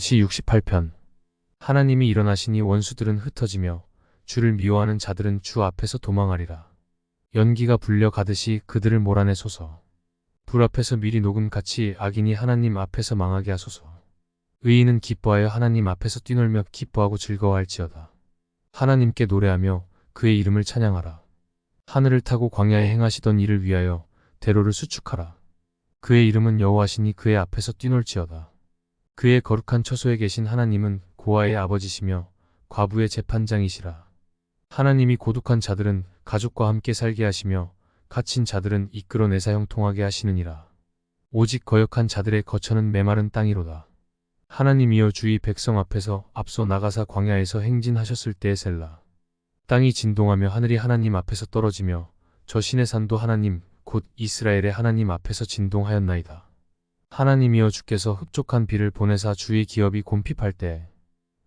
시68편. 하나님이 일어나시니 원수들은 흩어지며 주를 미워하는 자들은 주 앞에서 도망하리라. 연기가 불려 가듯이 그들을 몰아내소서. 불 앞에서 미리 녹음같이 악인이 하나님 앞에서 망하게 하소서. 의인은 기뻐하여 하나님 앞에서 뛰놀며 기뻐하고 즐거워할지어다. 하나님께 노래하며 그의 이름을 찬양하라. 하늘을 타고 광야에 행하시던 일을 위하여 대로를 수축하라. 그의 이름은 여호와시니 그의 앞에서 뛰놀지어다. 그의 거룩한 처소에 계신 하나님은 고아의 아버지시며 과부의 재판장이시라. 하나님이 고독한 자들은 가족과 함께 살게 하시며 갇힌 자들은 이끌어내사 형통하게 하시느니라. 오직 거역한 자들의 거처는 메마른 땅이로다. 하나님이여 주의 백성 앞에서 앞서 나가사 광야에서 행진하셨을 때의 셀라. 땅이 진동하며 하늘이 하나님 앞에서 떨어지며 저 신의 산도 하나님 곧 이스라엘의 하나님 앞에서 진동하였나이다. 하나님이여 주께서 흡족한 비를 보내사 주의 기업이 곰핍할 때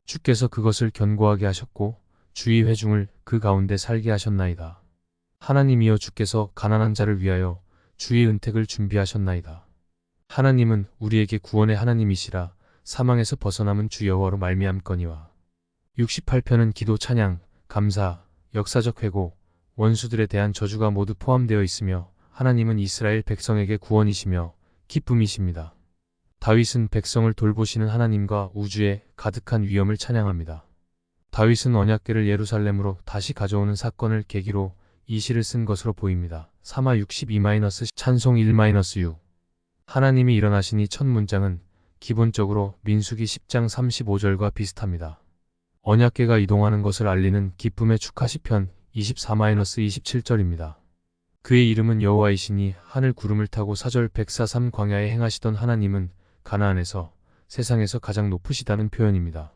주께서 그것을 견고하게 하셨고 주의 회중을 그 가운데 살게 하셨나이다. 하나님이여 주께서 가난한 자를 위하여 주의 은택을 준비하셨나이다. 하나님은 우리에게 구원의 하나님이시라. 사망에서 벗어남은 주 여호와로 말미암거니와. 68편은 기도, 찬양, 감사, 역사적 회고, 원수들에 대한 저주가 모두 포함되어 있으며 하나님은 이스라엘 백성에게 구원이시며 기쁨이십니다. 다윗은 백성을 돌보시는 하나님과 우주에 가득한 위엄을 찬양합니다. 다윗은 언약궤를 예루살렘으로 다시 가져오는 사건을 계기로 이 시를 쓴 것으로 보입니다. 3하 62- 찬송 1-6. 하나님이 일어나시니 첫 문장은 기본적으로 민수기 10장 35절과 비슷합니다. 언약궤가 이동하는 것을 알리는 기쁨의 축하 시편 24-27절입니다. 그의 이름은 여호와이시니 하늘 구름을 타고 4절 143 광야에 행하시던 하나님은 가나안에서 세상에서 가장 높으시다는 표현입니다.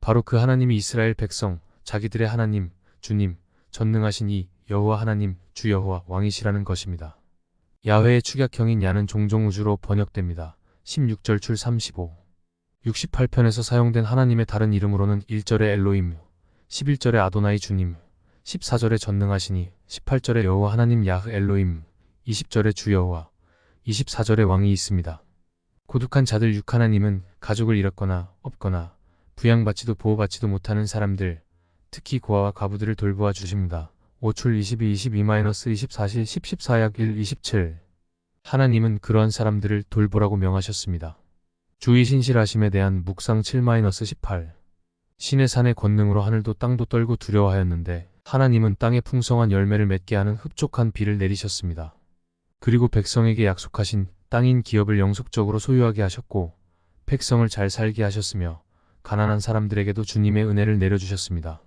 바로 그 하나님이 이스라엘 백성, 자기들의 하나님, 주님, 전능하신 이 여호와 하나님, 주 여호와 왕이시라는 것입니다. 야훼의 축약형인 야는 종종 우주로 번역됩니다. 16절 출 35. 68편에서 사용된 하나님의 다른 이름으로는 1절에 엘로임, 11절에 아도나이 주님, 14절에 전능하시니, 18절에 여호와 하나님 야흐 엘로임, 20절에 주 여호와, 24절에 왕이 있습니다. 고독한 자들 6. 하나님은 가족을 잃었거나 없거나 부양받지도 보호받지도 못하는 사람들, 특히 고아와 과부들을 돌보아 주십니다. 5출 22-24시 10-14약 1-27. 하나님은 그러한 사람들을 돌보라고 명하셨습니다. 주의 신실하심에 대한 묵상 7-18. 신의 산의 권능으로 하늘도 땅도 떨고 두려워하였는데 하나님은 땅에 풍성한 열매를 맺게 하는 흡족한 비를 내리셨습니다. 그리고 백성에게 약속하신 땅인 기업을 영속적으로 소유하게 하셨고 백성을 잘 살게 하셨으며 가난한 사람들에게도 주님의 은혜를 내려주셨습니다.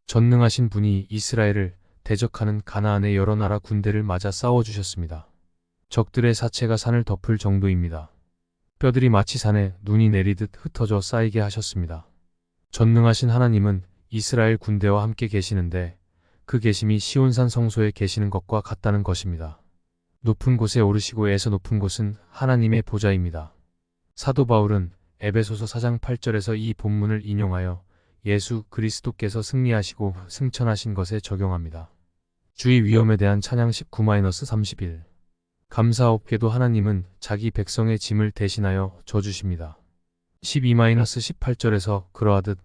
전능하신 분이 이스라엘을 대적하는 가나안의 여러 나라 군대를 맞아 싸워주셨습니다. 적들의 사체가 산을 덮을 정도입니다. 뼈들이 마치 산에 눈이 내리듯 흩어져 쌓이게 하셨습니다. 전능하신 하나님은 이스라엘 군대와 함께 계시는데 그 계심이 시온산 성소에 계시는 것과 같다는 것입니다. 높은 곳에 오르시고 에서 높은 곳은 하나님의 보좌입니다. 사도 바울은 에베소서 4장 8절에서 이 본문을 인용하여 예수 그리스도께서 승리하시고 승천하신 것에 적용합니다. 주의 위엄에 대한 찬양 19-31. 감사 없게도 하나님은 자기 백성의 짐을 대신하여 져주십니다. 12-18절에서 그러하듯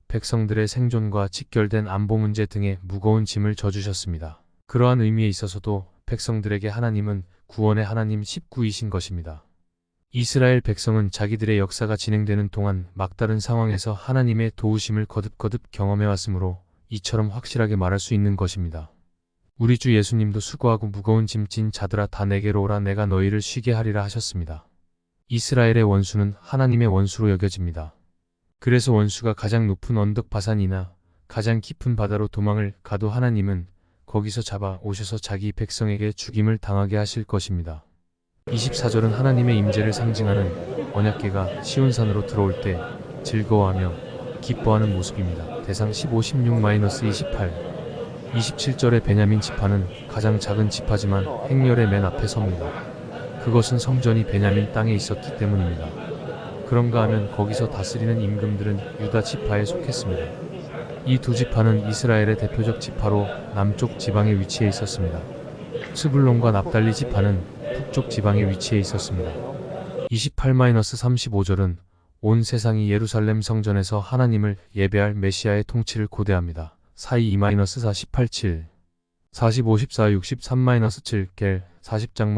백성들의 생존과 직결된 안보 문제 등의 무거운 짐을 져주셨습니다. 그러한 의미에 있어서도 백성들에게 하나님은 구원의 하나님 19이신 것입니다. 이스라엘 백성은 자기들의 역사가 진행되는 동안 막다른 상황에서 하나님의 도우심을 거듭거듭 경험해왔으므로 이처럼 확실하게 말할 수 있는 것입니다. 우리 주 예수님도 수고하고 무거운 짐 진 자들아 다 내게로 오라 내가 너희를 쉬게 하리라 하셨습니다. 이스라엘의 원수는 하나님의 원수로 여겨집니다. 그래서 원수가 가장 높은 언덕 바산이나 가장 깊은 바다로 도망을 가도 하나님은 거기서 잡아 오셔서 자기 백성에게 죽임을 당하게 하실 것입니다. 24절은 하나님의 임재를 상징하는 언약궤가 시온산으로 들어올 때 즐거워하며 기뻐하는 모습입니다. 대상 15-16-28. 27절의 베냐민 지파는 가장 작은 지파지만 행렬의 맨 앞에 섭니다. 그것은 성전이 베냐민 땅에 있었기 때문입니다. 그런가 하면 거기서 다스리는 임금들은 유다 지파에 속했습니다. 이 두 지파는 이스라엘의 대표적 지파로 남쪽 지방에 위치해 있었습니다. 스불론과 납달리 지파는 북쪽 지방에 위치해 있었습니다. 28-35절은 온 세상이 예루살렘 성전에서 하나님을 예배할 메시아의 통치를 고대합니다. 42-4 18-7 40 54 63-7 겔 40장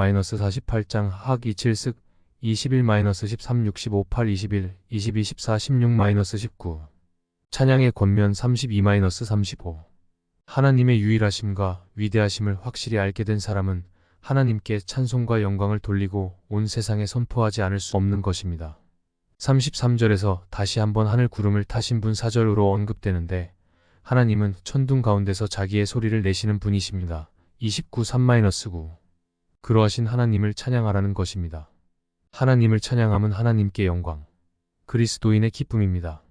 48장 하기 7습 21-13 65 8 21 22 14 16-19 찬양의 권면 32-35 하나님의 유일하심과 위대하심을 확실히 알게 된 사람은 하나님께 찬송과 영광을 돌리고 온 세상에 선포하지 않을 수 없는 것입니다. 33절에서 다시 한번 하늘 구름을 타신 분 4절으로 언급되는데 하나님은 천둥 가운데서 자기의 소리를 내시는 분이십니다. 29 3-9 그러하신 하나님을 찬양하라는 것입니다. 하나님을 찬양함은 하나님께 영광, 그리스도인의 기쁨입니다.